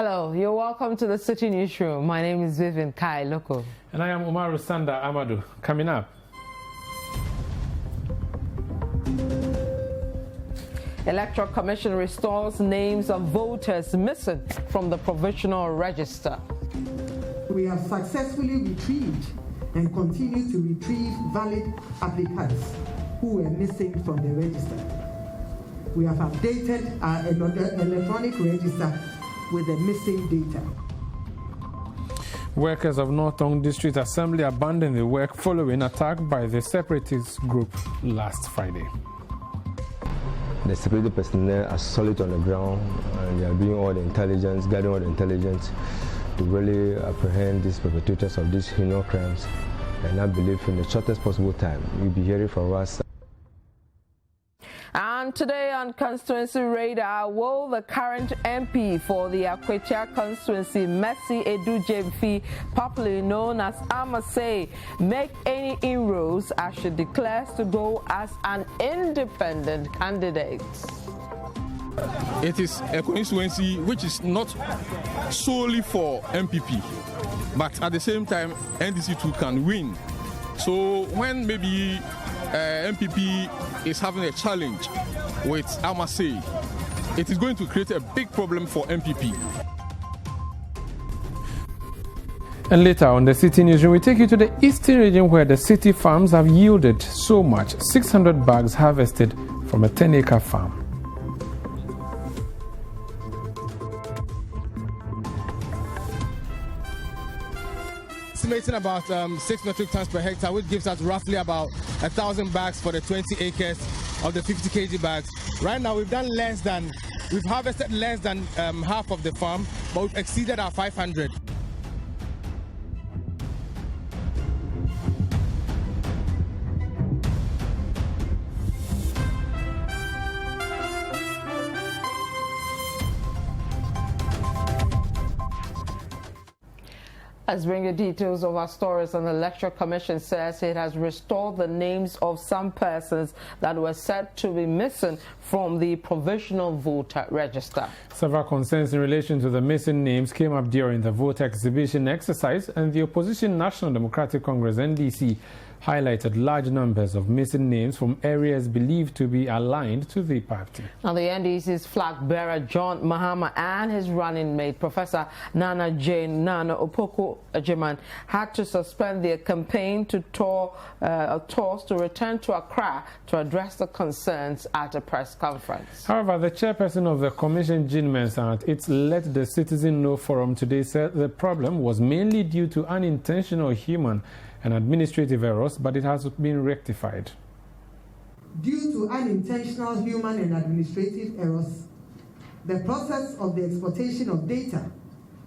Hello, you're welcome to the Citi Newsroom. My name is Vivian Lokko. And I am Umaru, Sanda, Amadu. Coming up. Electoral Commission restores names of voters missing from the provisional register. We have successfully retrieved and continue to retrieve valid applicants who were missing from the register. We have updated our electronic register with the missing data. Workers of Northong District Assembly abandoned the work following attack by the separatist group last Friday. The security personnel are solid on the ground and they are doing all the intelligence, gathering all the intelligence to really apprehend these perpetrators of these heinous crimes. And I believe in the shortest possible time, you'll be hearing from us. And today on Constituency Radar, will the current MP for the Akwetia constituency, Mercy Edu-Jemfi, popularly known as Amase, make any inroads as she declares to go as an independent candidate? It is a constituency which is not solely for MPP, but at the same time, NDC too can win. So when maybe MPP is having a challenge with Amase, it is going to create a big problem for MPP. And later on the Citi Newsroom, we take you to the eastern region where the city farms have yielded so much, 600 bags harvested from a 10-acre farm. Estimating about 6 metric tons per hectare, which gives us roughly about 1,000 bags for the 20 acres of the 50 kg bags. Right now we've harvested less than half of the farm, but we've exceeded our 500. Let's bring you details of our stories. And the Electoral Commission says it has restored the names of some persons that were said to be missing from the provisional voter register. Several concerns in relation to the missing names came up during the voter exhibition exercise, and the opposition National Democratic Congress (NDC) highlighted large numbers of missing names from areas believed to be aligned to the party. Now, the NDC's flag bearer John Mahama and his running mate Professor Nana Jane Nana Opoko Ajiman had to suspend their campaign to tours to return to Accra to address the concerns at a press conference. However, the chairperson of the commission, Jean Mensah, its Let the Citizen Know forum today said the problem was mainly due to unintentional human and administrative errors, but it has been rectified. Due to unintentional human and administrative errors, the process of the exportation of data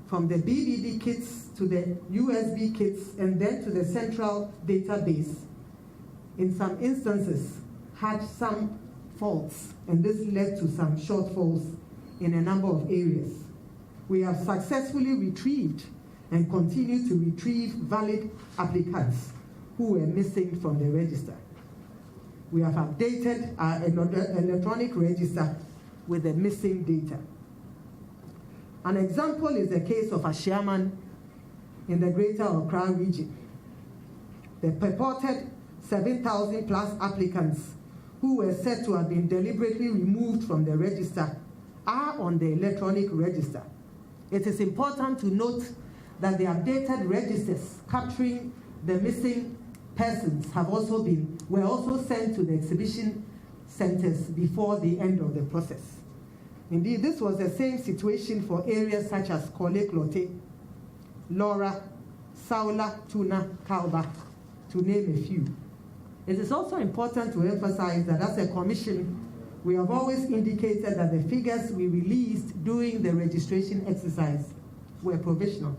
from the BBD kits to the USB kits and then to the central database, in some instances, had some faults, and this led to some shortfalls in a number of areas. We have successfully retrieved and continue to retrieve valid applicants who were missing from the register. We have updated our electronic register with the missing data. An example is the case of a chairman in the Greater Accra region. The purported 7,000 plus applicants who were said to have been deliberately removed from the register are on the electronic register. It is important to note that the updated registers capturing the missing persons were also sent to the exhibition centers before the end of the process. Indeed, this was the same situation for areas such as Korle Lote, Laura, Saula, Tuna, Kalba, to name a few. It is also important to emphasize that as a commission, we have always indicated that the figures we released during the registration exercise were provisional.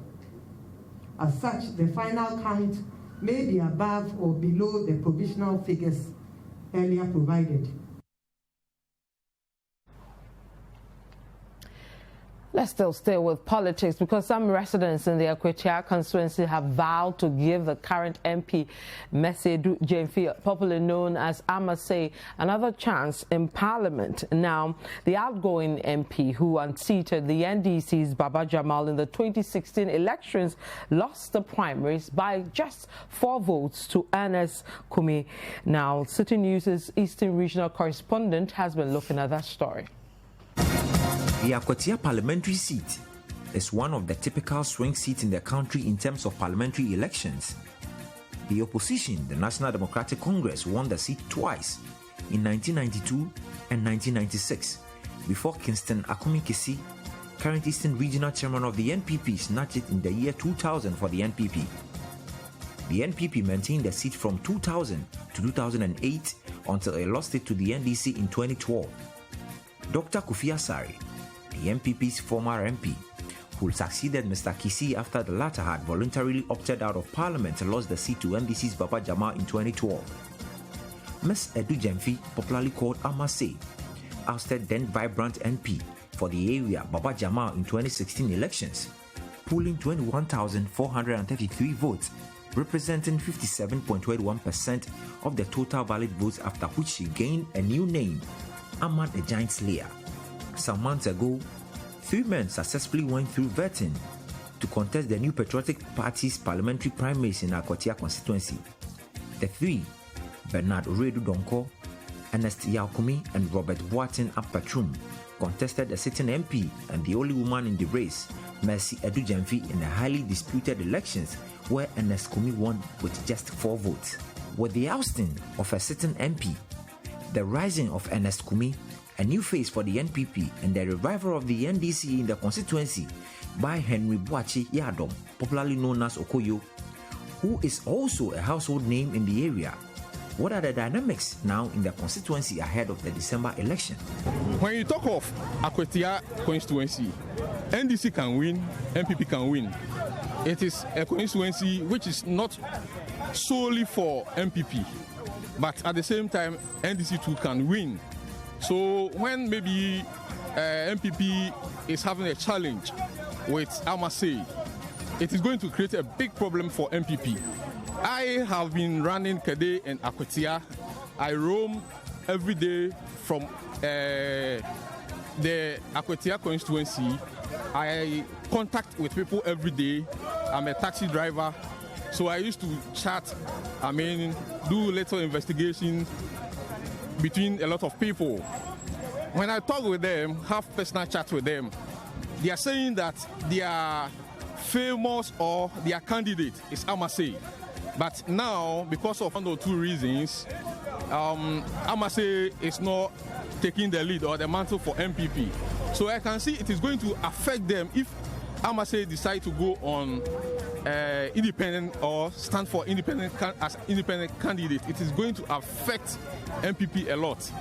As such, the final count may be above or below the provisional figures earlier provided. Let's still stay with politics because some residents in the Akwetia constituency have vowed to give the current MP, Mercy Edu Jemfi, popularly known as Amadu, another chance in Parliament. Now, the outgoing MP who unseated the NDC's Baba Jamal in the 2016 elections lost the primaries by just 4 votes to Ernest Kumi. Now, Citi News' Eastern Regional Correspondent has been looking at that story. The Akwetia parliamentary seat is one of the typical swing seats in the country in terms of parliamentary elections. The opposition, the National Democratic Congress, won the seat twice, in 1992 and 1996, before Kingston Akumi-Kisi, current Eastern Regional Chairman of the NPP, snatched it in the year 2000 for the NPP. The NPP maintained the seat from 2000 to 2008 until it lost it to the NDC in 2012. Dr. Kofi Asare, the NPP's former MP, who succeeded Mr. Kisi after the latter had voluntarily opted out of Parliament and lost the seat to NDC's Baba Jamal in 2012. Ms. Edu Jemfi, popularly called Amadu, ousted then vibrant MP for the area Baba Jamal in 2016 elections, pulling 21,433 votes, representing 57.21% of the total valid votes, after which she gained a new name, Amadu the Giant Slayer. Some months ago, 3 men successfully went through vetting to contest the New Patriotic Party's parliamentary primaries in Akwetia constituency. The 3, Bernard Oredu Donko, Ernest Yaokumi, and Robert Boatin Apatrum, contested the sitting MP and the only woman in the race, Mercy Edu Jemfi, in the highly disputed elections where Ernest Kumi won with just 4 votes. With the ousting of a sitting MP, the rising of Ernest Kumi, a new face for the NPP, and the revival of the NDC in the constituency by Henry Boachi Yadom, popularly known as Okoyo, who is also a household name in the area. What are the dynamics now in the constituency ahead of the December election? When you talk of Akwetia constituency, NDC can win, NPP can win. It is a constituency which is not solely for NPP, but at the same time, NDC too can win. So when maybe NPP is having a challenge with Amadu, it is going to create a big problem for NPP. I have been running Kede and Akwetia. I roam every day from the Akwetia constituency. I contact with people every day. I'm a taxi driver, so I used to chat, do little investigation between a lot of people. When I talk with them, have personal chat with them, they are saying that their famous or their candidate is Amadu. But now, because of 1 or 2 reasons, Amadu is not taking the lead or the mantle for NPP. So I can see it is going to affect them if Amadu decide to go on independent or stand for independent as independent candidate. It is going to affect NPP a lot.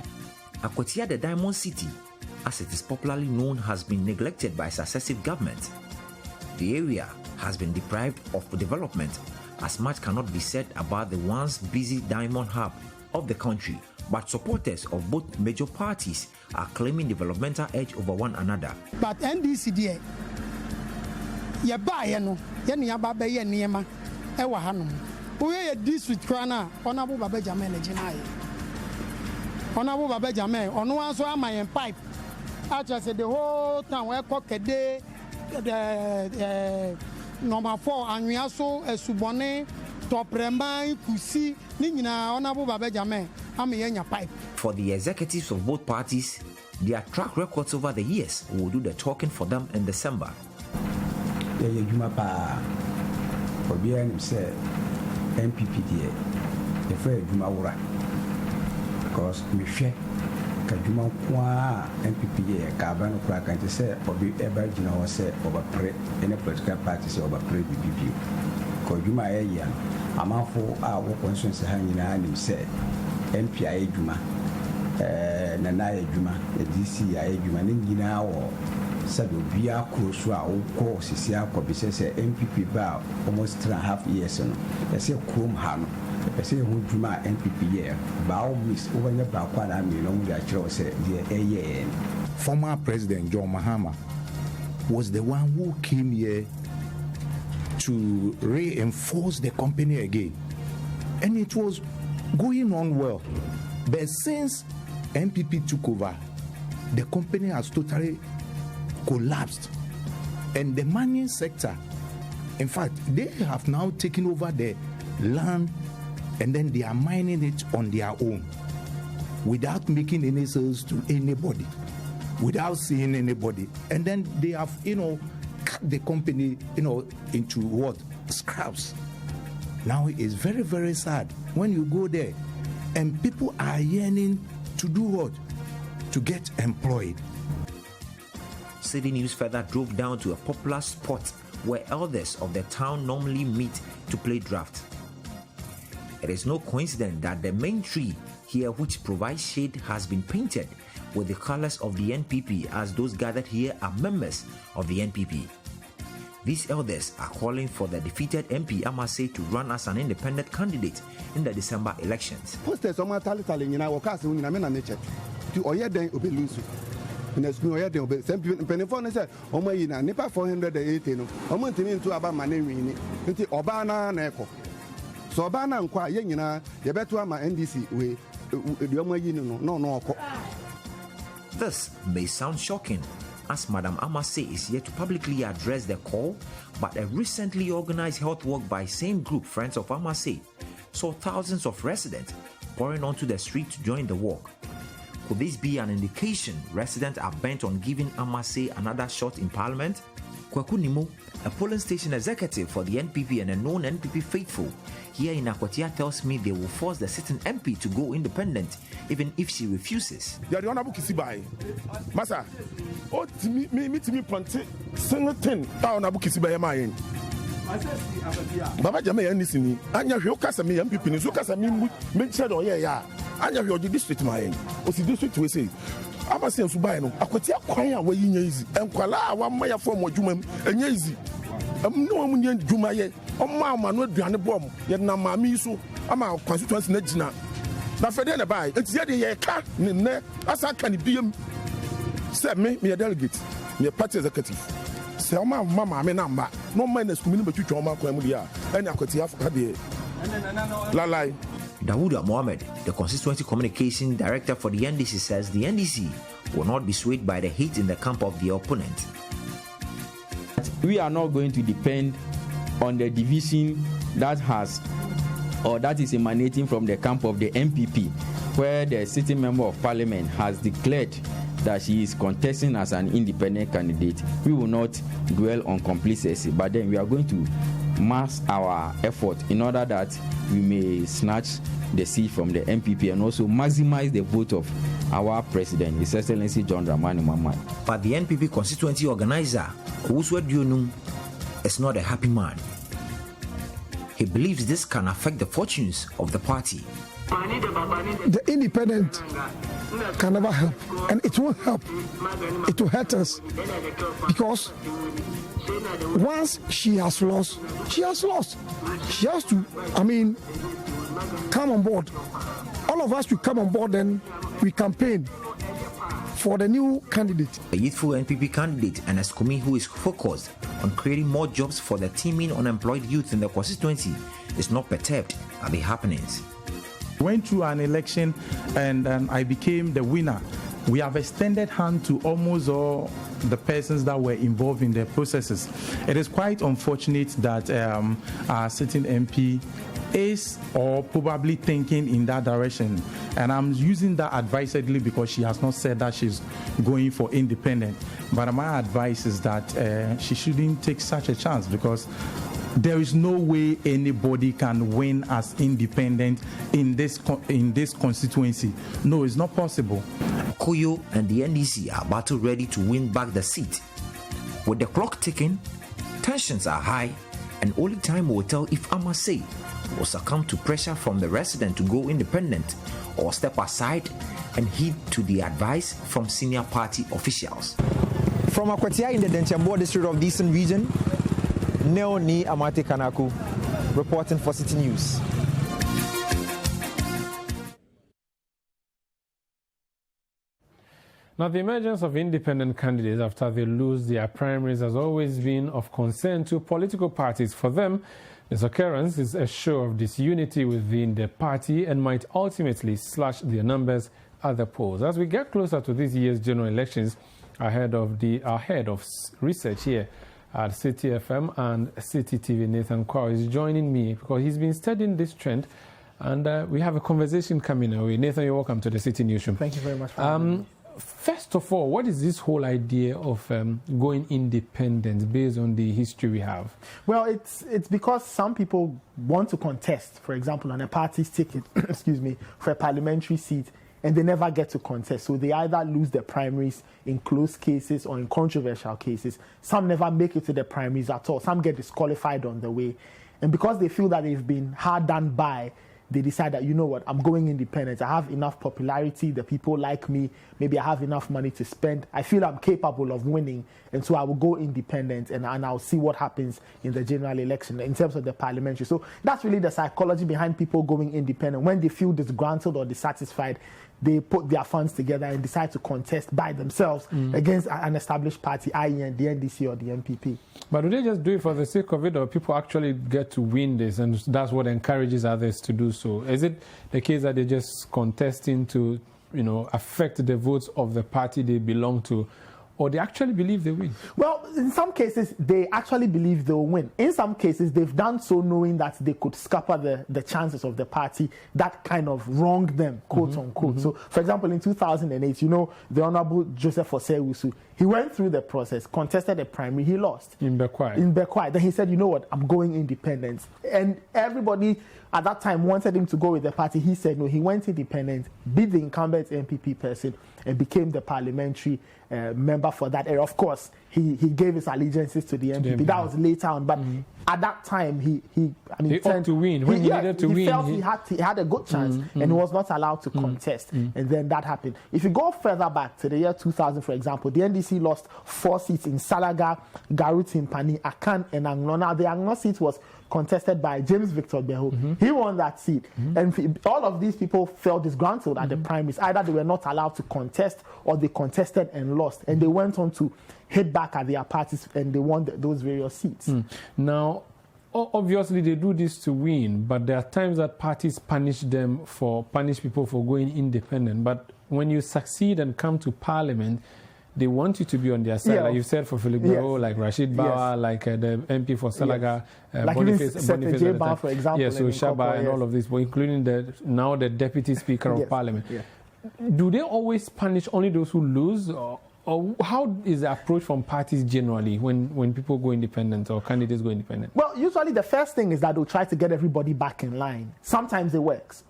Akwetia, the Diamond City, as it is popularly known, has been neglected by successive governments. The area has been deprived of development, as much cannot be said about the once busy diamond hub of the country, but supporters of both major parties are claiming developmental edge over one another. But NDC, ya buy no, ya ni ababa ye niema, ewa hanom. Uye ye district krana, Honorable Baba Jamal Ejinaye. Honorable Baba Jamal, ono anso amayen pipe. Actually say the whole time we call Kede, the number 4 Anwiaso, Subone, Toprema, Kusi, Nina, Honorable Baba Jamal, amayen pipe. For the executives of both parties, their track records over the years will do the talking for them in December. NPP the first Juma because we share Kajuma Kwa NPP Cabano Crack and say or be ever Jina say over pray any political party say over pray BBP. Kojuma Ayan Amafo our conscience hanging and him said NPI Juma Nanaya Juma the DC Juma Ningina or Sado Via Kuruswa or course is NPP bar almost 3.5 years. I say Chrome Ham. I say who Juma NPP year. Bow miss over the Bakwana, me long that show said the AN. Former President John Mahama was the one who came here to reinforce the company again. And it was going on well. But since NPP took over, the company has totally collapsed. And the mining sector, in fact, they have now taken over the land and then they are mining it on their own without making any sales to anybody, without seeing anybody. And then they have, cut the company, into what? Scraps. Now it's very, very sad when you go there and people are yearning to do what? To get employed. Citi News further drove down to a popular spot where elders of the town normally meet to play draft. It is no coincidence that the main tree here, which provides shade, has been painted with the colors of the NPP, as those gathered here are members of the NPP. These elders are calling for the defeated MP Amase to run as an independent candidate in the December elections. Posters on my tally, you know, casting in a nature to Oya den Obelusu. In a small Oya den Penifon said, oh my, in a Nipa 418, I'm wanting into about my name into Obana and Echo. So Obana and Kwa Yena, the better my NDC way, no. This may sound shocking, as Madam Amase is yet to publicly address the call, but a recently organized health walk by same group, Friends of Amase, saw thousands of residents pouring onto the street to join the walk. Could this be an indication residents are bent on giving Amase another shot in Parliament? Kwaku Nimo, a polling station executive for the NPP and a known NPP faithful here in Akwatia, tells me they will force the sitting MP to go independent even if she refuses. You are the honorable Kisibai. Masa, oh, me planted singleton down Abu Kisibai mine. Baba Jame and Nissini, and your Casami and people, so Casami mentioned or yeah, and your district mine. What's the district we say? I must say, Subano, Akwatia Kwaya, where you easy, and Kuala, one Maya form of Jumam, and Yazy. No one Jumaye, or Mamma, no Diana Bomb, yet Namami, so I'm our constituency Nejina. Now, for then, it's yet a cat, as I can be said me a delegate, me a party executive. Say, Mamma, I mean, number, no man is coming to Choma, Quamudia, and Akwatia for Kadia. Lalai. Dawuda Mohammed, the Constituency Communication Director for the NDC, says the NDC will not be swayed by the hate in the camp of the opponent. We are not going to depend on the division that is emanating from the camp of the MPP, where the sitting member of parliament has declared that she is contesting as an independent candidate. We will not dwell on complacency, but then we are going to mass our effort in order that we may snatch the seat from the MPP and also maximize the vote of our president, His Excellency John Dramani Mahama. But the NPP constituency organizer, Owusu Aduonum, is not a happy man. He believes this can affect the fortunes of the party. The independent can never help, and it won't help. It will hurt us, because once she has lost. She has to, come on board. All of us will come on board, and we campaign for the new candidate. A youthful NPP candidate, and Escomi, who is focused on creating more jobs for the teeming unemployed youth in the constituency, is not perturbed by the happenings. Went through an election and I became the winner. We have extended hand to almost all the persons that were involved in the processes. It is quite unfortunate that our sitting MP is or probably thinking in that direction, and I'm using that advisedly because she has not said that she's going for independent. But my advice is that she shouldn't take such a chance, because there is no way anybody can win as independent in this constituency. No, it's not possible. Koyo and the NDC are battle ready to win back the seat. With the clock ticking, tensions are high, and only time will tell if Amase will succumb to pressure from the resident to go independent or step aside and heed to the advice from senior party officials. From Akwatia in the Denchambo district of the Eastern region, Neoni Amate Kanaku, reporting for Citi News. Now, the emergence of independent candidates after they lose their primaries has always been of concern to political parties. For them, this occurrence is a show of disunity within the party and might ultimately slash their numbers at the polls. As we get closer to this year's general elections, our head of research here at Citi FM and Citi TV, Nathan Kwao, is joining me because he's been studying this trend, and we have a conversation coming our way. Nathan, you're welcome to the Citi Newsroom. Thank you very much for having me. First of all, what is this whole idea of going independent based on the history we have? Well, it's because some people want to contest, for example, on a party's ticket, excuse me, for a parliamentary seat, and they never get to contest. So they either lose their primaries in close cases or in controversial cases. Some never make it to the primaries at all. Some get disqualified on the way. And because they feel that they've been hard done by, they decide that, you know what, I'm going independent. I have enough popularity. The people like me. Maybe I have enough money to spend. I feel I'm capable of winning. And so I will go independent and I'll see what happens in the general election in terms of the parliamentary. So that's really the psychology behind people going independent. When they feel disgruntled or dissatisfied, they put their funds together and decide to contest by themselves against an established party, i.e. the NDC or the MPP. But do they just do it for the sake of it, or people actually get to win this and that's what encourages others to do so? Is it the case that they're just contesting to, affect the votes of the party they belong to, or they actually believe they win? Well, in some cases, they actually believe they'll win. In some cases, they've done so knowing that they could scupper the chances of the party that kind of wronged them, quote unquote. So, for example, in 2008, the Honorable Joseph Osei-Wusu, he went through the process, contested a primary, he lost. In Bekwai. Then he said, you know what, I'm going independent. And everybody at that time wanted him to go with the party. He said no, he went independent, beat the incumbent MPP person, and became the parliamentary member for that area. Of course, he gave his allegiances to the MPP. That was later on, but at that time, he ought to win. When he needed to win, he felt he had a good chance, and he was not allowed to contest. And then that happened. If you go further back to the year 2000, for example, the NDC lost 4 seats in Salaga, Garut, Timpani, Akan, and Anglo. Now, the Anglo seat was contested by James Victor Beho. He won that seat. And all of these people felt disgruntled at the primaries. Either they were not allowed to contest or they contested and lost. And they went on to hit back at their parties and they won those various seats. Now, obviously they do this to win, but there are times that parties punish people for going independent. But when you succeed and come to parliament, they want you to be on their side, like you said for Philip Beho, like Rashid Bawa, like the MP for Salaga, like Boniface for example. Yes, so Shaba and all of this, including now the Deputy Speaker of Parliament. Do they always punish only those who lose, or how is the approach from parties generally when people go independent or candidates go independent? Well, usually the first thing is that they'll try to get everybody back in line. Sometimes it works,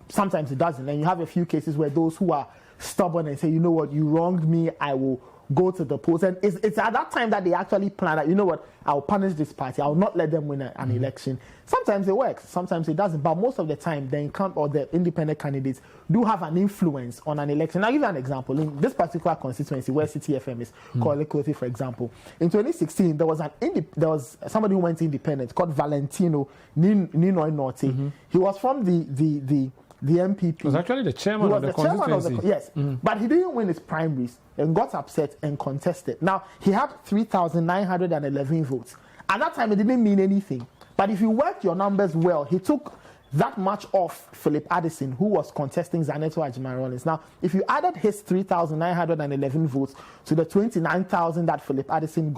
sometimes it doesn't. And you have a few cases where those who are stubborn and say, you know what, you wronged me, I will go to the polls. And it's at that time that they actually plan that, you know what, I'll punish this party, I'll not let them win an election. Sometimes it works, sometimes it doesn't, but most of the time the incumbent or the independent candidates do have an influence on an election. I'll give you an example. In this particular constituency where Citi FM is, called Lokko, for example, in 2016 there was somebody who went independent called Valentino Ninoy Norte. He was from the MPP. He was actually the chairman of the constituency. Yes, but he didn't win his primaries and got upset and contested. Now, he had 3,911 votes. At that time, it didn't mean anything. But if you work your numbers well, he took that much off Philip Addison, who was contesting Zaneto Ajiman-Rawlings. Now, if you added his 3,911 votes to the 29,000 that Philip Addison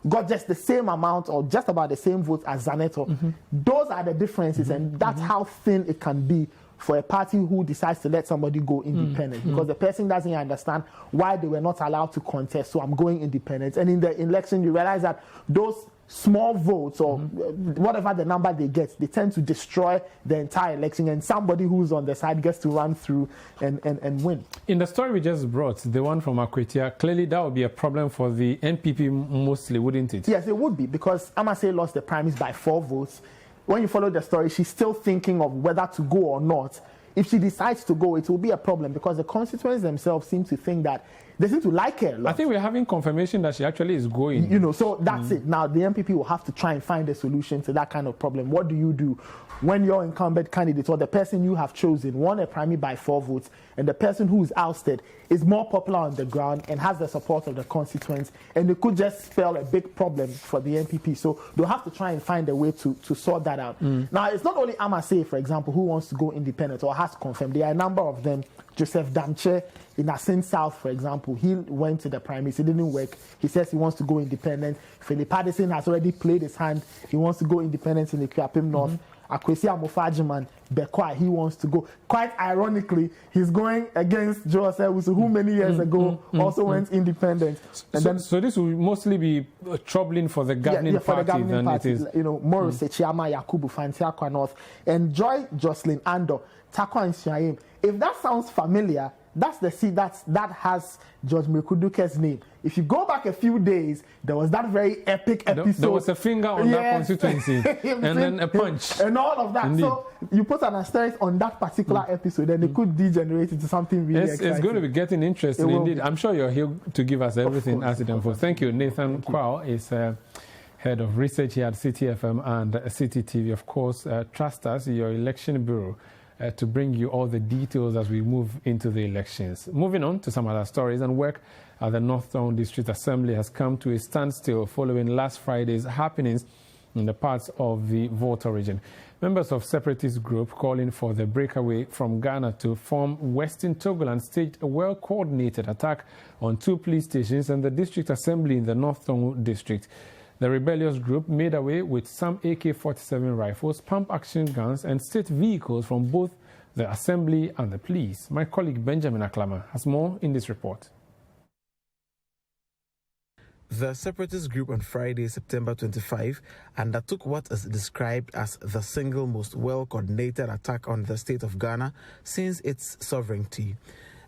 got just the same amount or just about the same votes as Zaneto. Those are the differences, and that's how thin it can be for a party who decides to let somebody go independent, because the person doesn't understand why they were not allowed to contest, so I'm going independent. And in the election, you realize that those small votes or whatever the number they get, they tend to destroy the entire election, and somebody who's on the side gets to run through and win. In the story we just brought, the one from Akwetia, clearly that would be a problem for the NPP mostly, wouldn't it? Yes, it would be, because Amase lost the primaries by 4 votes. When you follow the story, she's still thinking of whether to go or not. If she decides to go, it will be a problem, because the constituents themselves seem to think that they seem to like her a lot. I think we're having confirmation that she actually is going. You know, so that's it. Now the MPP will have to try and find a solution to that kind of problem. What do you do when your incumbent candidate or the person you have chosen won a primary by 4 votes, and the person who is ousted is more popular on the ground and has the support of the constituents, and it could just spell a big problem for the MPP. So they'll have to try and find a way to sort that out. Now, it's not only Amase, for example, who wants to go independent or has confirmed. There are a number of them. Joseph Damche in Asin South, for example, he went to the primaries. It didn't work. He says he wants to go independent. Philip Addison has already played his hand. He wants to go independent in the Kuapim North. Akwesi Amofajiman, Bekwa, he wants to go. Quite ironically, he's going against Joe Sewusu, who many years ago also went independent. And so this will mostly be troubling for the governing for party. The governing party. It is. You know, Morris Echiama, Yakubu Fantiakwa North, and Joy Jocelyn Ando, Takwa and Shaim. If that sounds familiar, that's the seat that has George Mekuduke's name. If you go back a few days, there was that very epic episode. There was a finger on that constituency, and then a punch. And all of that. Indeed. So you put an asterisk on that particular episode, and it could degenerate into something really exciting. It's going to be getting interesting indeed. I'm sure you're here to give us everything as it unfolds. Thank you. Nathan Kwao is head of research here at Citi FM and Citi TV. Of course, trust us, your election bureau, to bring you all the details as we move into the elections. Moving on to some other stories, and work at the Northtown District Assembly has come to a standstill following last Friday's happenings in the parts of the Volta region. Members of separatist group calling for the breakaway from Ghana to form Western Togoland staged a well-coordinated attack on 2 police stations and the district assembly in the Northtown district. The rebellious group made away with some AK-47 rifles, pump-action guns and state vehicles from both the assembly and the police. My colleague Benjamin Aklama has more in this report. The separatist group on Friday, September 25, undertook what is described as the single most well-coordinated attack on the state of Ghana since its sovereignty.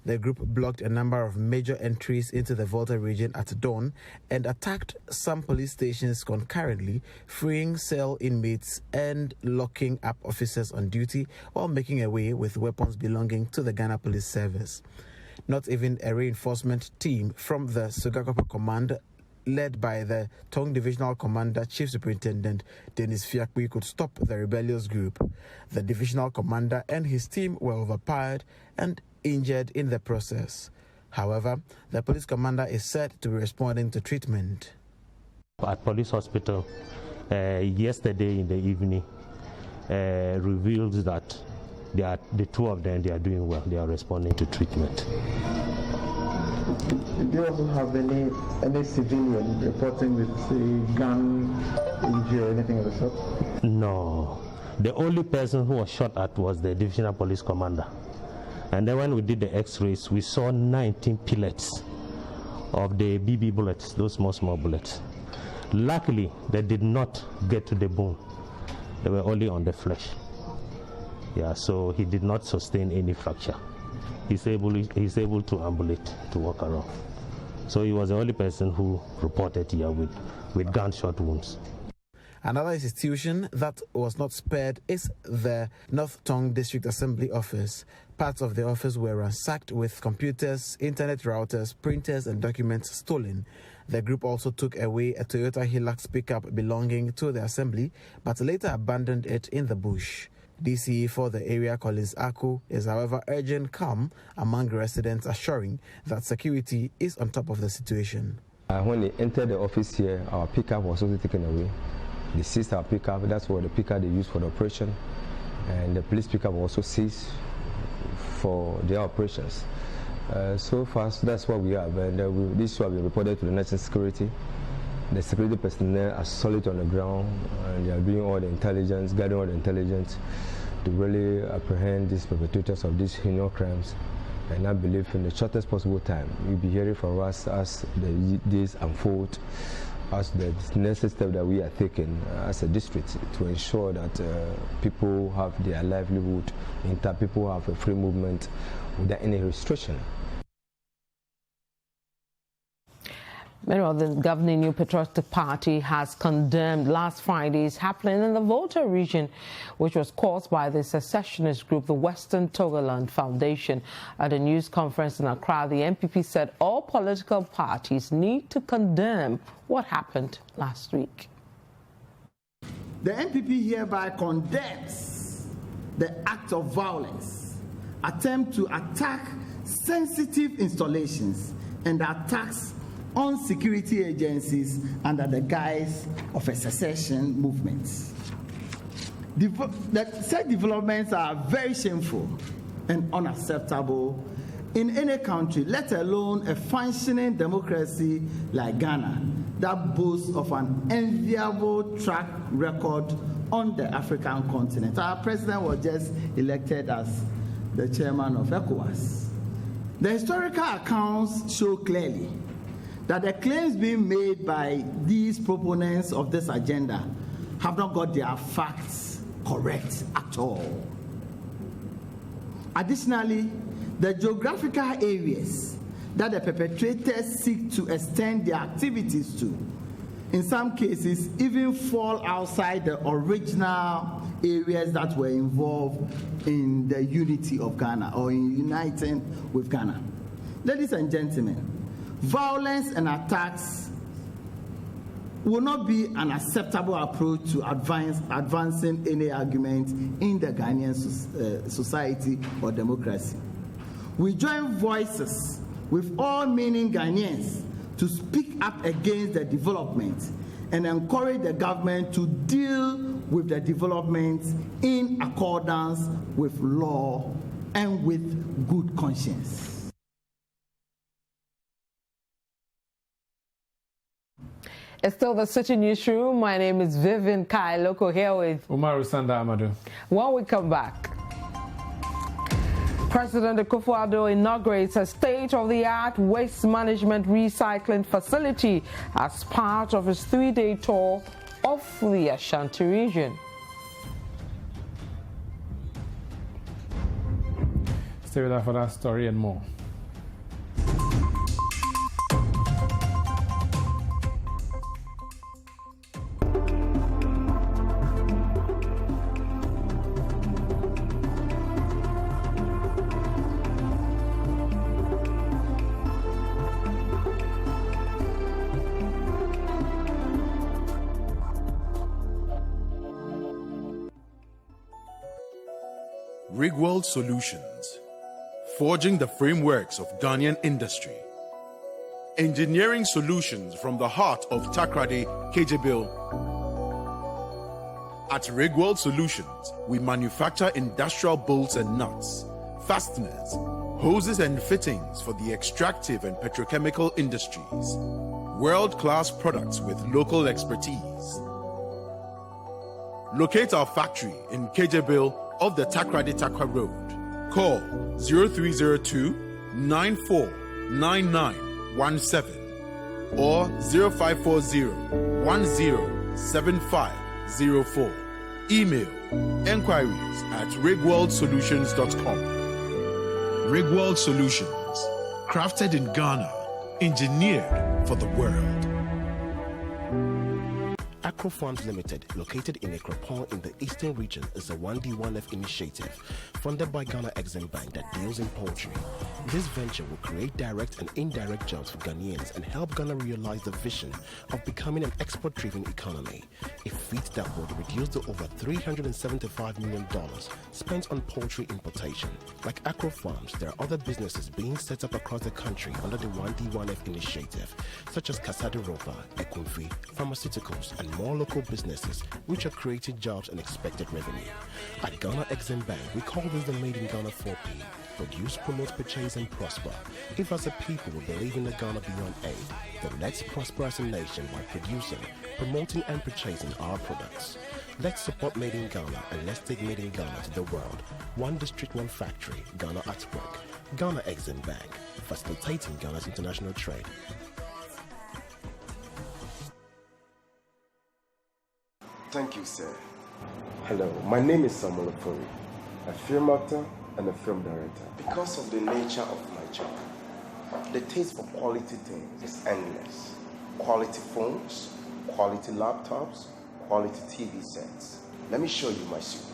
The group blocked a number of major entries into the Volta region at dawn and attacked some police stations concurrently, freeing cell inmates and locking up officers on duty while making away with weapons belonging to the Ghana Police Service. Not even a reinforcement team from the Sugakopo Command, led by the Tong Divisional Commander Chief Superintendent Dennis Fiakwi, could stop the rebellious group. The divisional commander and his team were overpowered and injured in the process. However, the police commander is said to be responding to treatment. At police hospital yesterday in the evening revealed that the 2 of them, they are doing well. They are responding to treatment. Did you also have any civilian reporting with, say, gun injury or anything of the sort? No. The only person who was shot at was the divisional police commander. And then when we did the x-rays, we saw 19 pellets of the BB bullets, those small bullets. Luckily, they did not get to the bone. They were only on the flesh. Yeah, so he did not sustain any fracture. He's able to ambulate, to walk around. So he was the only person who reported here with gunshot wounds. Another institution that was not spared is the Northtown District Assembly office. Parts of the office were ransacked with computers, internet routers, printers and documents stolen. The group also took away a Toyota Hilux pickup belonging to the assembly, but later abandoned it in the bush. DCE for the area, Collins Aku, is however urging calm among residents, assuring that security is on top of the situation. When they entered the office here, our pickup was also taken away. They seized our pickup. That's what the pickup they used for the operation, and the police pickup also seized for their operations. So far, that's what we have, and this will be reported to the national security. The security personnel are solid on the ground, and they are doing all the intelligence, gathering all the intelligence to really apprehend these perpetrators of these heinous crimes. And I believe in the shortest possible time, you'll be hearing from us as the days unfold, as the necessary step that we are taking as a district to ensure that people have their livelihood intact, people have a free movement without any restriction. Meanwhile, the governing New Patriotic Party has condemned last Friday's happening in the Volta region, which was caused by the secessionist group, the Western Togoland Foundation. At a news conference in Accra, the NPP said all political parties need to condemn what happened last week. The NPP hereby condemns the act of violence, attempt to attack sensitive installations, and attacks on security agencies under the guise of a secession movement. Such developments are very shameful and unacceptable in any country, let alone a functioning democracy like Ghana that boasts of an enviable track record on the African continent. Our president was just elected as the chairman of ECOWAS. The historical accounts show clearly that the claims being made by these proponents of this agenda have not got their facts correct at all. Additionally, the geographical areas that the perpetrators seek to extend their activities to, in some cases, even fall outside the original areas that were involved in the unity of Ghana or in uniting with Ghana. Ladies and gentlemen, violence and attacks will not be an acceptable approach to advancing any argument in the Ghanaian society or democracy. We join voices with all meaning Ghanaians to speak up against the development and encourage the government to deal with the development in accordance with law and with good conscience. It's still the Citi Newsroom. My name is Vivian Lokko here with Umaru, Sanda, Amadu. When we come back, President Akufo-Addo inaugurates a state-of-the-art waste management recycling facility as part of his 3-day tour of the Ashanti region. Stay with us for that story and more. Rigworld Solutions, forging the frameworks of Ghanaian industry. Engineering solutions from the heart of Takrady, Kejebil. At Rigworld Solutions, we manufacture industrial bolts and nuts, fasteners, hoses and fittings for the extractive and petrochemical industries. World-class products with local expertise. Locate our factory in Kejebil of the Takrady Takwa Road. Call 0302 949917 or 0540 107504. Email enquiries at rigworldsolutions.com. Rigworld Solutions, crafted in Ghana, engineered for the world. Acro Farms Limited, located in Ekropon in the eastern region, is a 1D1F initiative funded by Ghana Exim Bank that deals in poultry. This venture will create direct and indirect jobs for Ghanaians and help Ghana realize the vision of becoming an export-driven economy. A feat that would reduce the over $375 million spent on poultry importation. Like Acro Farms, there are other businesses being set up across the country under the 1D1F initiative, such as Casado Ropa, Ekunfi, pharmaceuticals, and more local businesses which are creating jobs and expected revenue. At Ghana Exim Bank, we call this the Made in Ghana 4P. Produce, promote, purchase, and prosper. If as a people we believe in the Ghana beyond aid, then let's prosper as a nation by producing, promoting, and purchasing our products. Let's support Made in Ghana and let's take Made in Ghana to the world. One district, one factory. Ghana at work. Ghana Exim Bank, facilitating Ghana's international trade. Thank you, sir. Hello, my name is Samuel Opori, a film actor and a film director. Because of the nature of my job, the taste for quality things is endless. quality phones, quality laptops, quality TV sets. Let me show you my secret.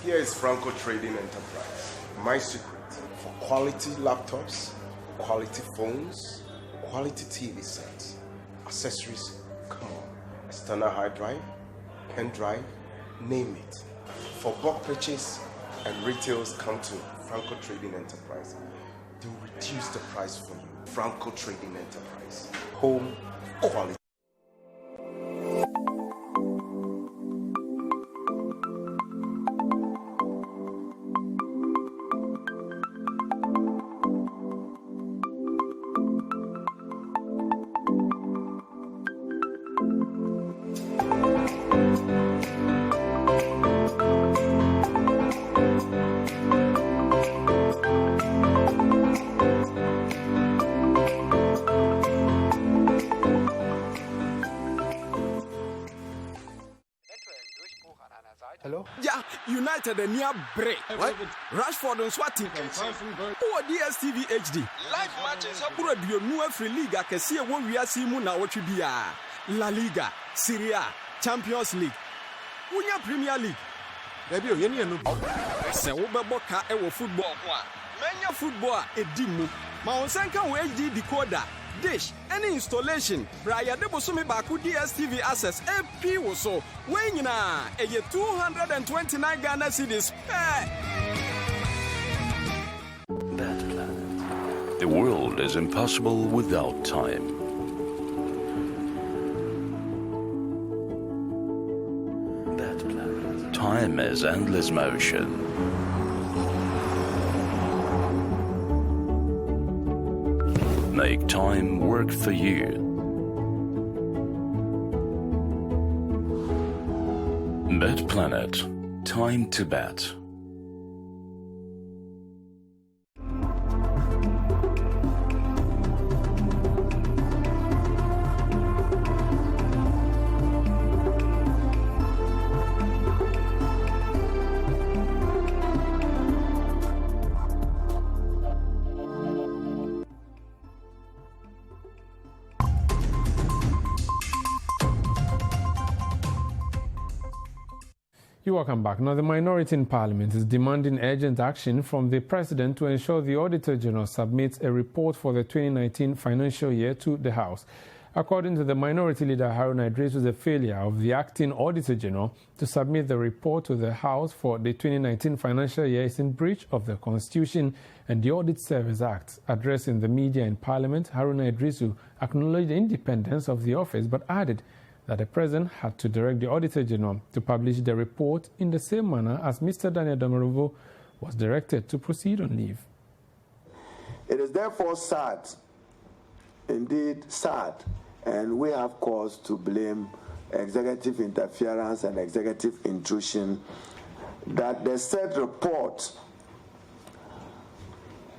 Here is Franco Trading Enterprise. My secret for quality laptops, quality phones, quality TV sets, accessories, come on, external hard drive, pen drive, name it. For bulk purchase and retails, come to Franco Trading Enterprise. They will reduce the price for you. Franco Trading Enterprise. Home quality. Hello? Yeah, United and near break. What? Rashford and Swati. Who are DSTV HD? Live matches are brought to you new free league. I can see what we are seeing now. What you be La Liga, Serie A, Champions League. Unya Premier League. Baby, you know. Say we be boka e wo football ho a. Menya football e di mu. Ma on senka wo HD decoder. Dish, any installation, Brian de Bosumi Baku DSTV access AP was so when you na a 229 Ghana cedis. That planet. The world is impossible without time. That planet. Time is endless motion. Make time work for you. Bet Planet. Time to bet. You're welcome back. Now, the minority in Parliament is demanding urgent action from the President to ensure the Auditor General submits a report for the 2019 financial year to the House. According to the minority leader, Haruna Idris, the failure of the acting Auditor General to submit the report to the House for the 2019 financial year is in breach of the Constitution and the Audit Service Act. Addressing the media in Parliament, Haruna Idrisu acknowledged the independence of the office but added that the President had to direct the Auditor General to publish the report in the same manner as Mr. Daniel Damarovo was directed to proceed on leave. It is therefore sad, indeed sad, and we have cause to blame executive interference and executive intrusion that the said report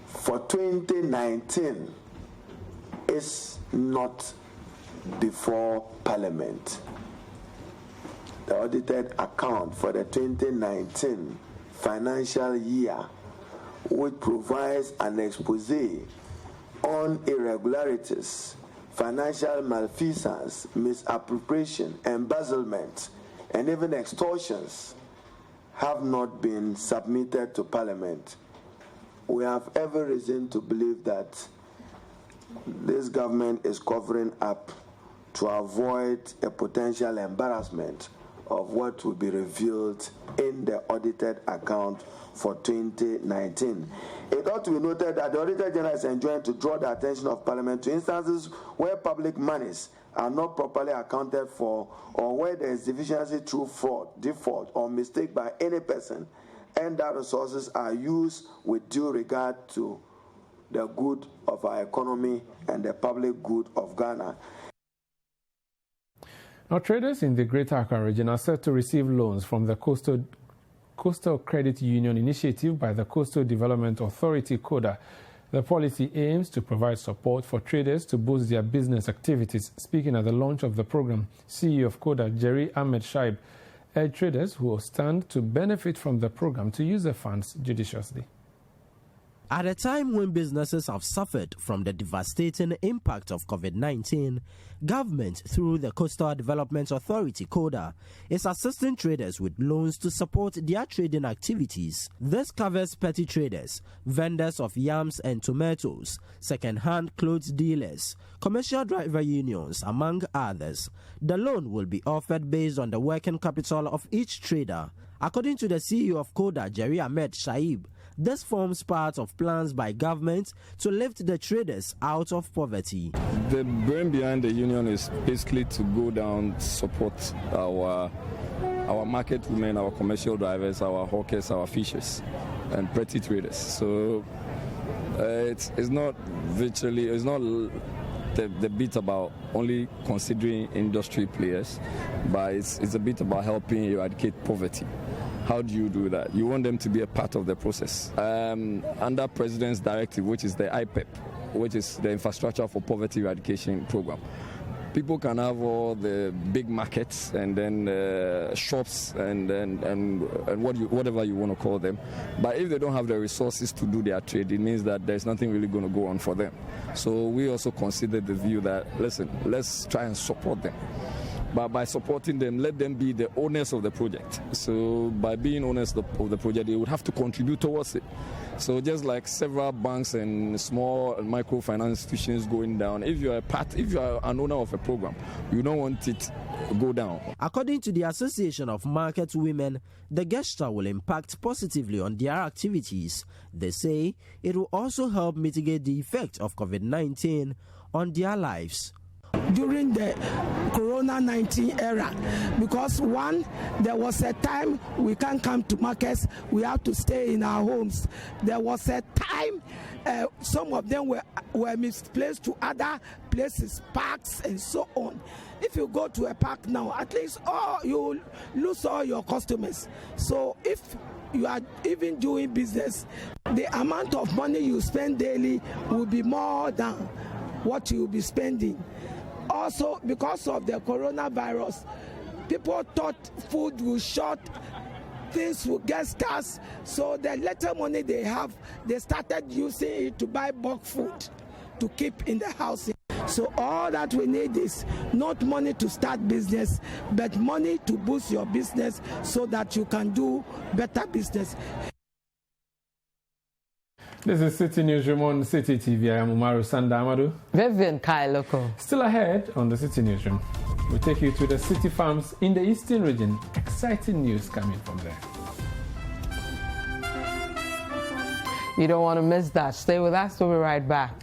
for 2019 is not before Parliament. The audited account for the 2019 financial year, which provides an expose on irregularities, financial malfeasance, misappropriation, embezzlement, and even extortions, have not been submitted to Parliament. We have every reason to believe that this government is covering up to avoid a potential embarrassment of what will be revealed in the audited account for 2019. It ought to be noted that the Auditor General is enjoined to draw the attention of Parliament to instances where public monies are not properly accounted for or where there is deficiency through fraud, default, or mistake by any person, and that resources are used with due regard to the good of our economy and the public good of Ghana. Now, traders in the Greater Accra region are set to receive loans from the Coastal Credit Union initiative by the Coastal Development Authority, CODA. The policy aims to provide support for traders to boost their business activities. Speaking at the launch of the program, CEO of CODA, Jerry Ahmed Shaib, urged traders who stand to benefit from the program to use the funds judiciously. At a time when businesses have suffered from the devastating impact of COVID-19, government, through the Coastal Development Authority (CODA), is assisting traders with loans to support their trading activities. This covers petty traders, vendors of yams and tomatoes, second-hand clothes dealers, commercial driver unions, among others. The loan will be offered based on the working capital of each trader. According to the CEO of CODA, Jerry Ahmed Shaib, this forms part of plans by government to lift the traders out of poverty. The brain behind the union is basically to go down, support our market women, our commercial drivers, our hawkers, our fishers, and petty traders. So it's not the bit about only considering industry players, but it's a bit about helping eradicate poverty. How do you do that? You want them to be a part of the process. Under President's directive, which is the IPEP, which is the Infrastructure for Poverty Eradication Program, people can have all the big markets and then shops and whatever you want to call them. But if they don't have the resources to do their trade, it means that there's nothing really going to go on for them. So we also consider the view that, listen, let's try and support them. But by supporting them, let them be the owners of the project. So by being owners of the project, they would have to contribute towards it. So just like several banks and small and microfinance institutions going down, if you are an owner of a program, you don't want it to go down. According to the Association of Market Women, the gesture will impact positively on their activities. They say it will also help mitigate the effect of COVID-19 on their lives. During the Corona-19 era, because one, there was a time we can't come to markets, we have to stay in our homes. There was a time some of them were misplaced to other places, parks and so on. If you go to a park now, at least you lose all your customers. So if you are even doing business, the amount of money you spend daily will be more than what you will be spending. Also, because of the coronavirus, people thought food will short, things will get scarce, so the little money they have, they started using it to buy bulk food to keep in the house. So all that we need is not money to start business, but money to boost your business so that you can do better business. This is Citi Newsroom on Citi TV. I am Umaru, Sanda, Amadu. Vivian, Lokko. Still ahead on the Citi Newsroom. We'll take you to the city farms in the eastern region. Exciting news coming from there. You don't want to miss that. Stay with us. We'll be right back.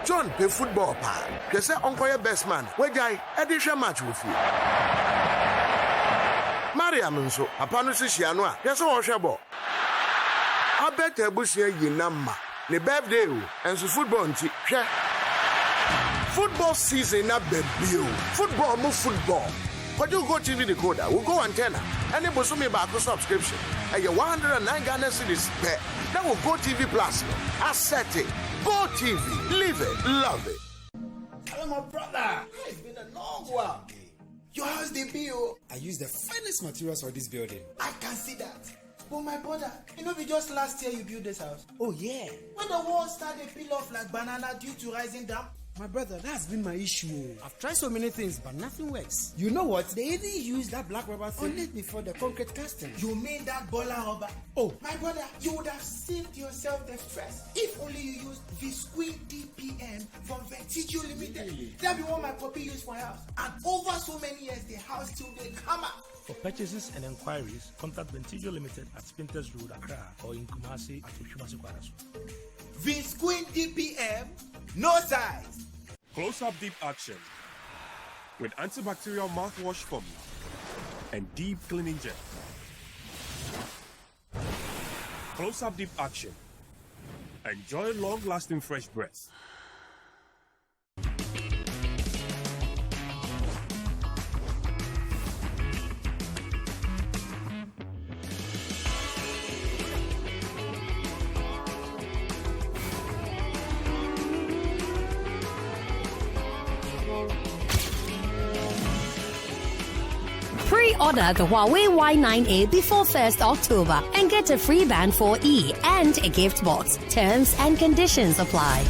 John play football pa. They say uncle your best man. We guy edition match with you. Mariam nso papa no si no a. Yes o hwe ball. Abet ebusia yinama. Ne birthday o. Enso football nti hwe. Football season na bebio. Football mo football. Could you go TV decoder? We'll go antenna. And it will me back to subscription. And your 109 Ghana cedis pay. Then we'll go TV Plus. Asset it. Go TV. Live it. Love it. Hello, my brother. It's been a long while. Your house the bill. I use the finest materials for this building. I can see that. But my brother, you know, just last year you built this house. Oh, yeah. When the walls started peel off like banana due to rising damp. My brother, that's been my issue. I've tried so many things, but nothing works. You know what? They even use that black rubber thing on it before the concrete casting. You mean that boiler rubber? Oh, my brother, you would have saved yourself the stress if only you used Visqueen DPM from Vertigio Limited. Really? That be what my puppy used for house. And over so many years, the house till they come up. For purchases and enquiries, contact Vertigio Limited at Spinters Road, Accra, or in Kumasi at Oshumasi Kwarasu. Visqueen DPM, no size. Close-up deep action with antibacterial mouthwash formula and deep cleaning gel. Close-up deep action. Enjoy long-lasting fresh breath. Order the Huawei Y9A before 1st October and get a free band for E and a gift box. Terms and conditions apply.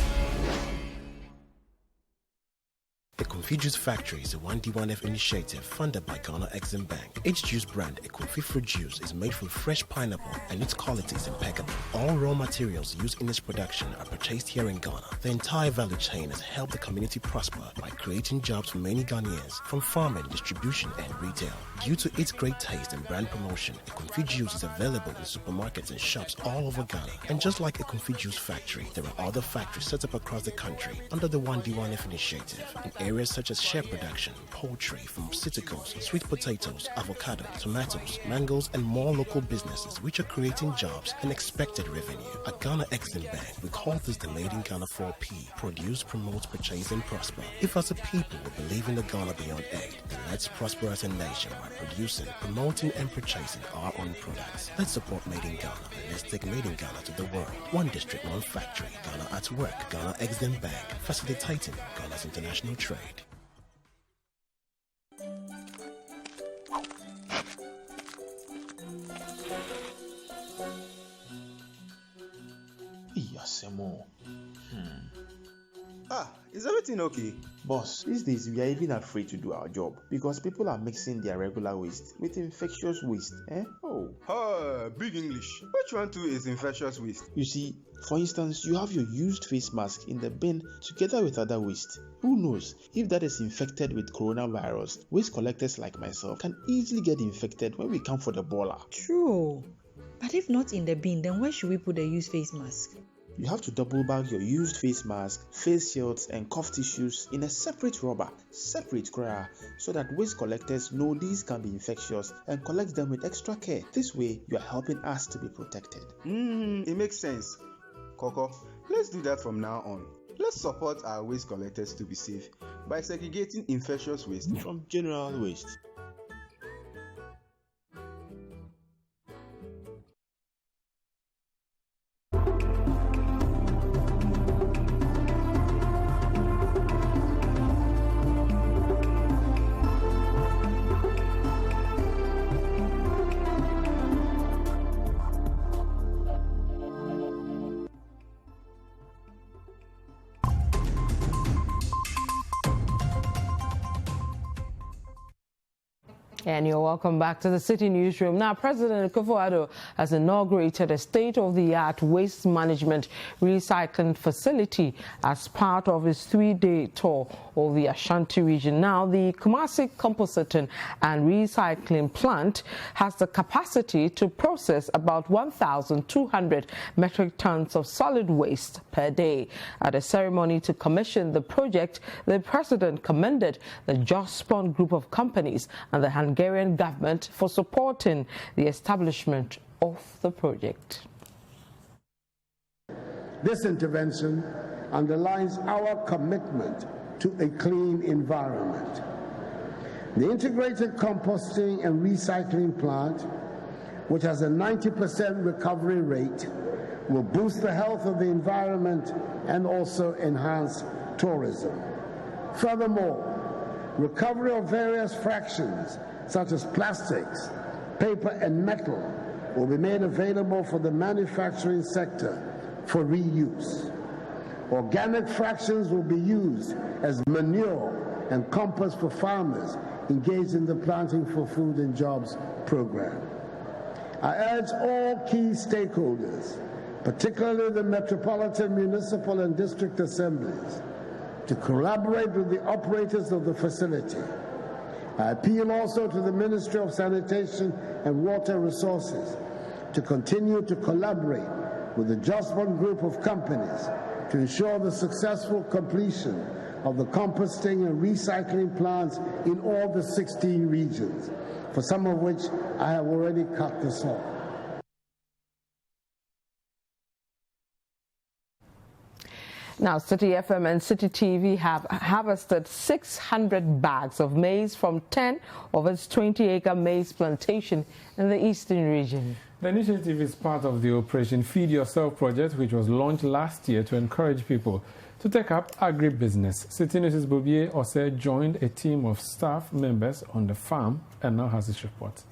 The Equinfi Juice Factory is a 1D1F initiative funded by Ghana Exim Bank. Each juice brand, Equinfi Fruit Juice, is made from fresh pineapple and its quality is impeccable. All raw materials used in its production are purchased here in Ghana. The entire value chain has helped the community prosper by creating jobs for many Ghanaians, from farming, distribution, and retail. Due to its great taste and brand promotion, Equinfi Juice is available in supermarkets and shops all over Ghana. And just like Equinfi Juice Factory, there are other factories set up across the country under the 1D1F initiative in areas such as shea production, poultry, pharmaceuticals, sweet potatoes, avocado, tomatoes, mangoes, and more local businesses which are creating jobs and expected revenue. At Ghana Exim Bank, we call this the Made in Ghana 4P. Produce, promote, purchase, and prosper. If as a people we believe in the Ghana beyond aid, then let's prosper as a nation by producing, promoting, and purchasing our own products. Let's support Made in Ghana and let's take Made in Ghana to the world. One district, one factory. Ghana at work. Ghana Exim Bank. Facilitating Ghana's international trade. Is everything okay? Boss, these days we are even afraid to do our job because people are mixing their regular waste with infectious waste. Big English. Which one too is infectious waste? You see, for instance, you have your used face mask in the bin together with other waste. Who knows if that is infected with coronavirus? Waste collectors like myself can easily get infected when we come for the baller. True. But if not in the bin, then where should we put the used face mask? You have to double bag your used face mask, face shields, and cough tissues in a separate rubber, separate cry, so that waste collectors know these can be infectious and collect them with extra care. This way, you are helping us to be protected. It makes sense. Coco, let's do that from now on. Let's support our waste collectors to be safe by segregating infectious waste from general waste. And you're welcome back to the Citi Newsroom. Now, President Umaru has inaugurated a state-of-the-art waste management recycling facility as part of his 3-day tour of the Ashanti region. Now, the Kumasi Compositing and Recycling Plant has the capacity to process about 1,200 metric tons of solid waste per day. At a ceremony to commission the project, the President commended the Jospon Group of companies and the Hungarian government for supporting the establishment of the project. This intervention underlines our commitment to a clean environment. The integrated composting and recycling plant, which has a 90% recovery rate, will boost the health of the environment and also enhance tourism. Furthermore, recovery of various fractions such as plastics, paper, and metal will be made available for the manufacturing sector for reuse. Organic fractions will be used as manure and compost for farmers engaged in the Planting for Food and Jobs program. I urge all key stakeholders, particularly the metropolitan, municipal, and district assemblies, to collaborate with the operators of the facility. I appeal also to the Ministry of Sanitation and Water Resources to continue to collaborate with the Jospon Group of companies to ensure the successful completion of the composting and recycling plants in all the 16 regions, for some of which I have already cut the soil. Now, Citi FM and Citi TV have harvested 600 bags of maize from 10 of its 20-acre maize plantation in the eastern region. The initiative is part of the Operation Feed Yourself project, which was launched last year to encourage people to take up agribusiness. Citi Newsroom's Bobier Ose joined a team of staff members on the farm and now has this report.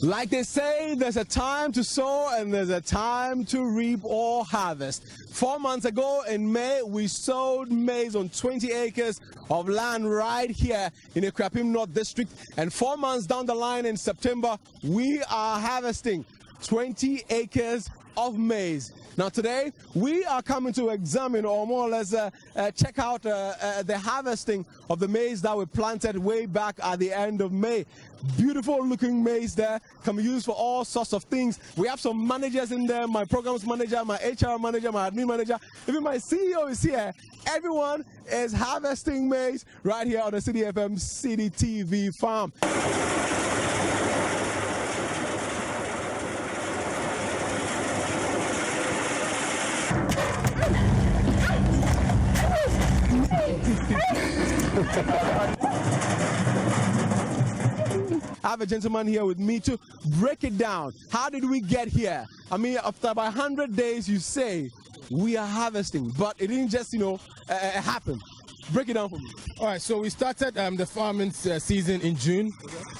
Like they say, there's a time to sow and there's a time to reap or harvest. 4 months ago in May, we sowed maize on 20 acres of land right here in the Krapim North District. And 4 months down the line in September, we are harvesting 20 acres of maize. Now today, we are coming to examine or more or less check out the harvesting of the maize that we planted way back at the end of May. Beautiful looking maize there, can be used for all sorts of things. We have some managers in there, my programs manager, my HR manager, my admin manager, even my CEO is here. Everyone is harvesting maize right here on the Citi FM City TV farm. I have a gentleman here with me to break it down. How did we get here? I mean, after about 100 days, you say we are harvesting, but it didn't just, happen. Break it down for me. All right, so we started the farming season in June.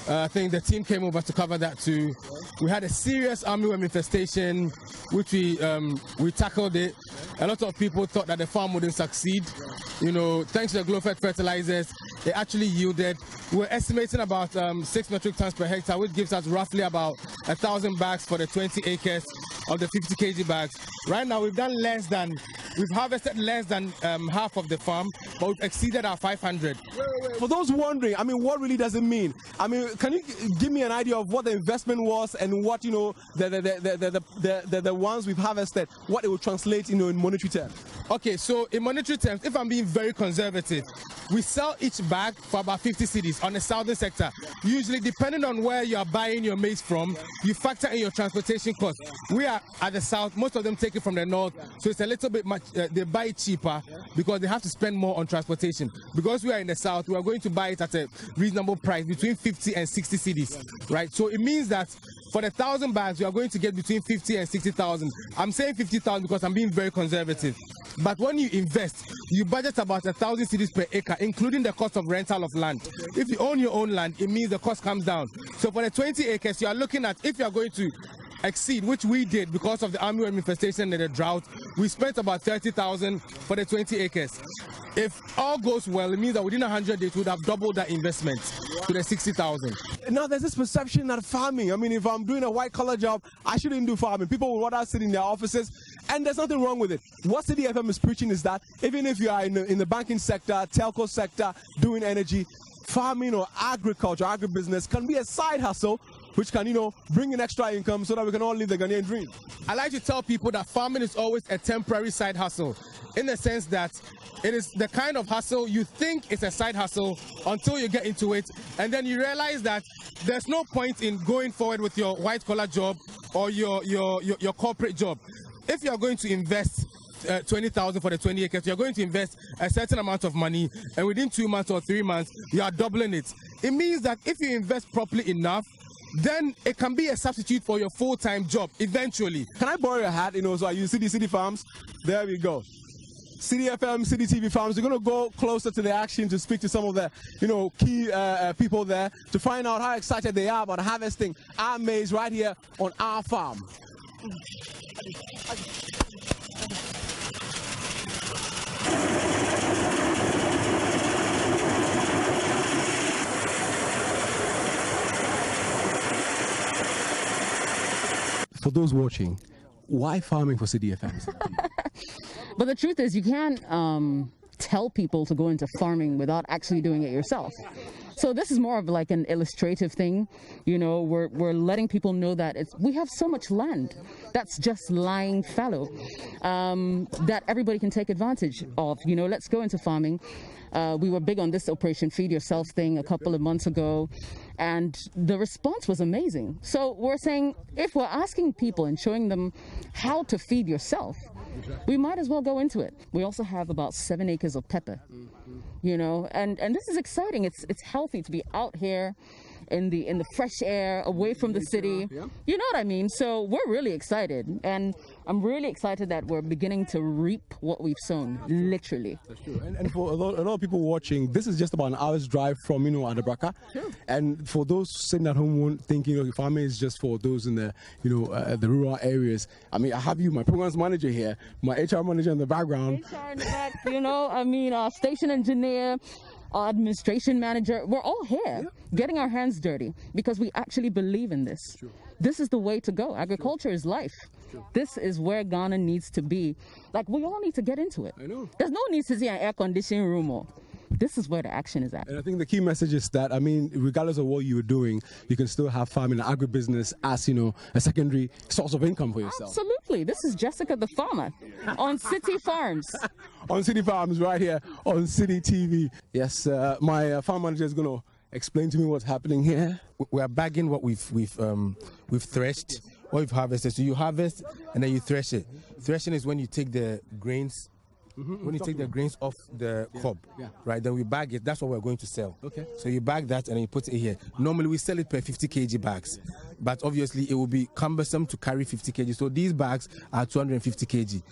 I think the team came over to cover that too. We had a serious armyworm infestation, which we tackled it. A lot of people thought that the farm wouldn't succeed. Thanks to the Glowfed fertilizers, it actually yielded. We're estimating about 6 metric tons per hectare, which gives us roughly about 1,000 bags for the 20 acres of the 50 kg bags. Right now, we've harvested less than half of the farm, but we've exceeded our 500. For those wondering, what really does it mean? Can you give me an idea of what the investment was and what, the ones we've harvested, what it will translate, in monetary terms? Okay, so in monetary terms, if I'm being very conservative, we sell each bag for about 50 cedis on the southern sector. Usually, depending on where you are buying your maize from, you factor in your transportation costs. We are at the south, most of them take it from the north, so it's a little bit much, they buy it cheaper because they have to spend more on transportation. Because we are in the south, we are going to buy it at a reasonable price, between 50 and 60 cedis, right? So it means that for the 1,000 bags, you are going to get between 50 and 60,000. I'm saying 50,000 because I'm being very conservative. But when you invest, you budget about 1,000 cedis per acre, including the cost of rental of land. If you own your own land, it means the cost comes down. So for the 20 acres, you are looking at, if you are going to exceed, which we did because of the armyworm infestation and the drought, we spent about 30,000 for the 20 acres. If all goes well, it means that within 100 days, we would have doubled that investment to the 60,000. Now, there's this perception that farming, if I'm doing a white-collar job, I shouldn't do farming. People would rather sit in their offices, and there's nothing wrong with it. What Citi FM is preaching is that even if you are in the banking sector, telco sector, doing energy, farming or agriculture, agribusiness can be a side hustle which can, bring in extra income so that we can all live the Ghanaian dream. I like to tell people that farming is always a temporary side hustle, in the sense that it is the kind of hustle you think is a side hustle until you get into it, and then you realize that there's no point in going forward with your white-collar job or your corporate job. If you're going to invest 20,000 for the 20 acres, you're going to invest a certain amount of money, and within 2 months or 3 months, you are doubling it. It means that if you invest properly enough, then it can be a substitute for your full-time job eventually. Can I borrow your hat, so I use City Farms? There we go. Citi FM, City TV Farms. We're going to go closer to the action to speak to some of the, key people there to find out how excited they are about harvesting our maize right here on our farm. For those watching, why farming for Citi FM? But the truth is, you can't tell people to go into farming without actually doing it yourself. So this is more of like an illustrative thing. We're letting people know that we have so much land that's just lying fallow that everybody can take advantage of. Let's go into farming. We were big on this Operation Feed Yourself thing a couple of months ago, and the response was amazing. So we're saying, if we're asking people and showing them how to feed yourself, we might as well go into it. We also have about 7 acres of pepper, and this is exciting. It's healthy to be out here in the fresh air, away from the city. Yeah. You know what I mean? So we're really excited, and I'm really excited that we're beginning to reap what we've sown, literally. That's true. And for a lot of people watching, this is just about an hour's drive from Adabraka. Sure. And for those sitting at home thinking, farming is just for those in the the rural areas. I mean, I have you, my programs manager here, my HR manager in the background. HR in the back, our station engineer, our administration manager, we're all here getting our hands dirty because we actually believe in this. Sure. This is the way to go. Agriculture is life. Sure. This is where Ghana needs to be. Like, we all need to get into it. I know. There's no need to see an air conditioning room or this is where the action is at. And I think the key message is that, I mean, regardless of what you're doing, you can still have farming and agribusiness as, a secondary source of income for yourself. Absolutely. This is Jessica the farmer on Citi Farms. On Citi Farms, right here on Citi TV. Yes, my farm manager is going to explain to me what's happening here. We are bagging what we've threshed, what we've harvested. So you harvest and then you thresh it. Threshing is when you take the grains. When you take the grains off the cob, right, then we bag it. That's what we're going to sell. Okay. So you bag that and then you put it here. Normally we sell it per 50 kg bags, but obviously it will be cumbersome to carry 50 kg. So these bags are 250 kg.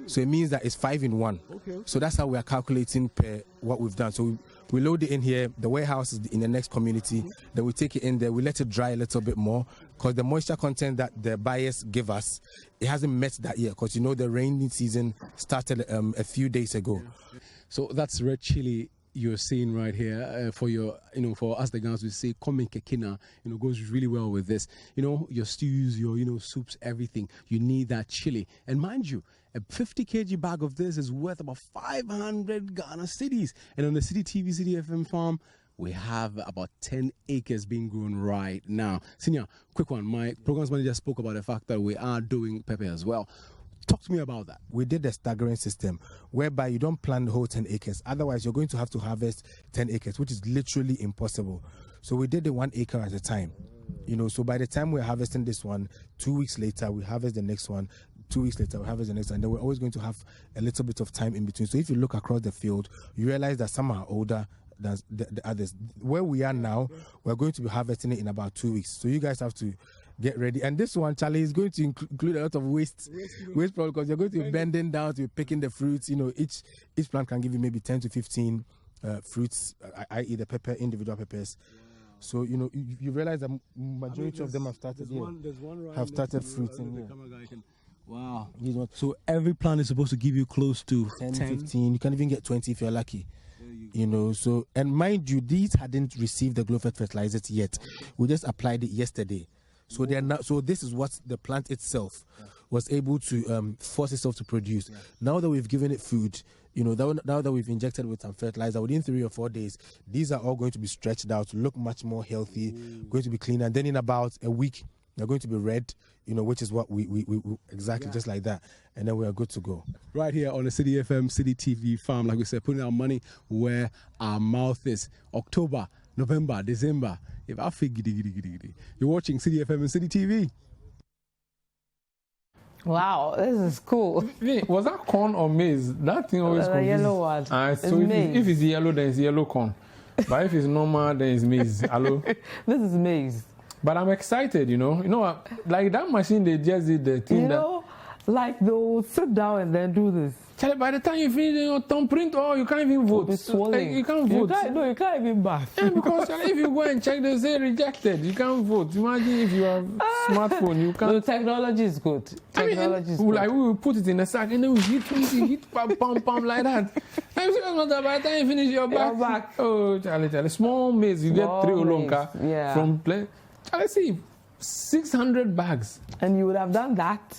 So it means that it's 5 in 1. Okay. So that's how we are calculating per what we've done. So we load it in here. The warehouse is in the next community. Then we take it in there. We let it dry a little bit more because the moisture content that the buyers give us, it hasn't met that yet because the rainy season started a few days ago. So that's red chili you're seeing right here for your, for us the Ghanaians, we say Komen Kekina, goes really well with this. Your stews, your, soups, everything. You need that chili. And mind you, a 50 kg bag of this is worth about 500 Ghana cedis. And on the Citi TV, Citi FM farm, we have about 10 acres being grown right now. Senior, quick one. My programs manager spoke about the fact that we are doing pepper as well. Talk to me about that. We did a staggering system whereby you don't plant the whole 10 acres. Otherwise, you're going to have to harvest 10 acres, which is literally impossible. So we did the 1 acre at a time. So by the time we're harvesting this one, 2 weeks later, we harvest the next one. 2 weeks later, we harvest the next one. And then we're always going to have a little bit of time in between. So if you look across the field, you realize that some are older than the others. Where we are now, we're going to be harvesting it in about 2 weeks. So you guys have to get ready. And this one, Charlie, is going to include a lot of waste problem because you're going to be bending down to be picking the fruits. Each plant can give you maybe 10 to 15 fruits, i.e. the individual peppers. So, you realize that majority of them have started fruiting here. Wow. So every plant is supposed to give you close to 10, 15. You can even get 20 if you're lucky. So, and mind you, these hadn't received the Glowfed fertilizers yet. We just applied it yesterday. So they are now. So this is what the plant itself was able to force itself to produce. Now that we've given it food, now that we've injected with some fertilizer, within 3 or 4 days, these are all going to be stretched out to look much more healthy, going to be cleaner. And then in about a week, they're going to be red, which is what we exactly just like that. And then we are good to go. Right here on the Citi FM, Citi TV farm, like we said, putting our money where our mouth is. October, November, December. If I feel giddy. You're watching Citi FM and Citi TV. Wow, this is cool. Was that corn or maize? That thing always The yellow one. So if it's yellow, then it's yellow corn. But if it's normal, then it's maize. Hello? This is maize. But I'm excited, like that machine, they just did the thing like they'll sit down and then do this. Charlie, by the time you finish your thumbprint, you can't even vote. You can't vote. You can't even bath. Yeah, because if you go and check, they say rejected. You can't vote. Imagine if you have smartphone, you can't. The technology is good. Technology is good. Like we will put it in a sack and then we hit pam like that. I'm sure by the time you finish your back. Oh, Charlie, small maize, you get 3 olonka from play. Charlie, see, 600 bags. And you would have done that.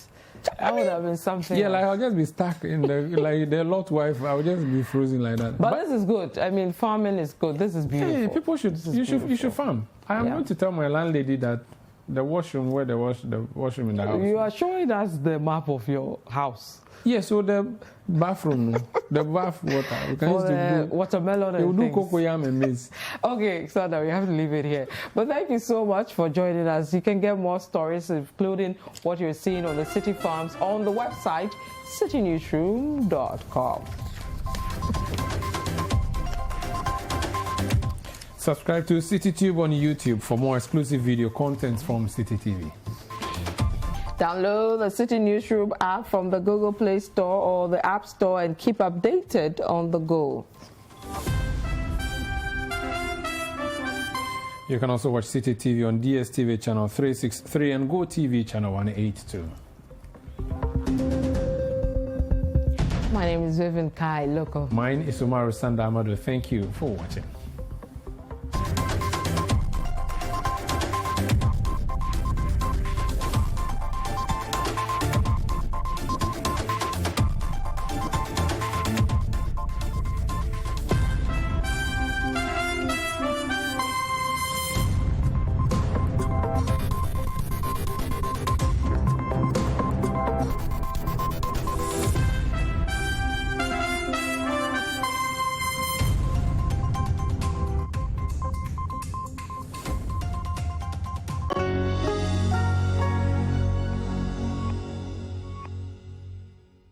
That would have been something. Yeah, like I'll just be stuck in the Lot wife. I'll just be frozen like that. But this is good. I mean, farming is good. This is beautiful. Yeah, people should. You should farm. I am going to tell my landlady that the washroom where the washroom in the house. You are showing us the map of your house. Yeah, so the bathroom, the bath water. We can use the watermelon and things. We'll do cocoyam and maize. Okay, Sanda, we have to leave it here. But thank you so much for joining us. You can get more stories, including what you're seeing on the Citi Farms, on the website, citinewsroom.com. Subscribe to CityTube on YouTube for more exclusive video content from City TV. Download the Citi Newsroom app from the Google Play Store or the App Store and keep updated on the go. You can also watch City TV on DSTV channel 363 and Go TV channel 182. My name is Vivian Lokko. Mine is Umaru, Sanda, Amadu. Thank you for watching.